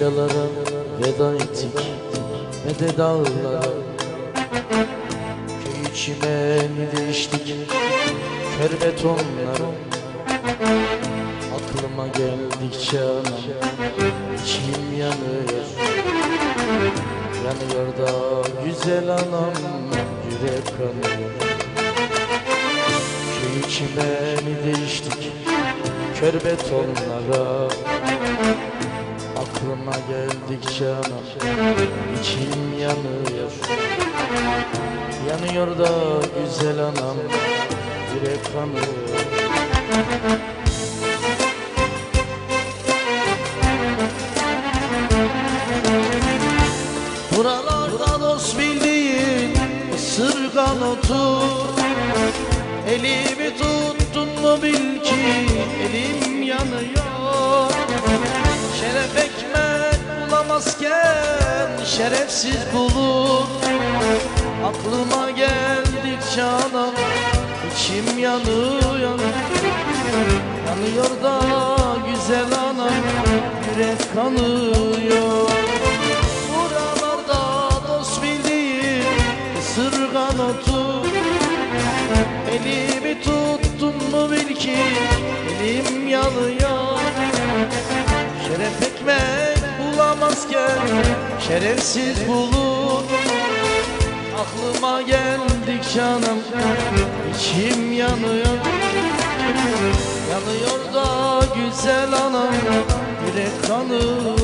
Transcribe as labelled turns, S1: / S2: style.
S1: Yaylalara veda ettik ve de dağlara, köy çimeni değiştik kör betonlara. Aklıma geldikçe anam içim yanıyor. Yanıyor da güzel anam, yürek kanıyor. Köy çimeni değiştik kör betonlara. Aklıma geldikçe anam içim yanıyor. Yanıyor da güzel anam, yürek kanıyor. Buralarda dost bildiğin ısırgan otur. Elimi tuttun mu bil ki elim yanıyor. Şeref ekmek bulamazken şerefsiz bulur. Aklıma geldikçe anam içim yanıyor. Yanıyor da güzel anam, yürek kanıyor. Buralarda dost bildiğin ısırgan otur. Elimi tuttun mu bil ki elim yanıyor. Şeref ekmek bulamazken şerefsiz bulur. Aklıma geldikçe anam içim yanıyor. Yanıyor da güzel anam, yürek kanıyor.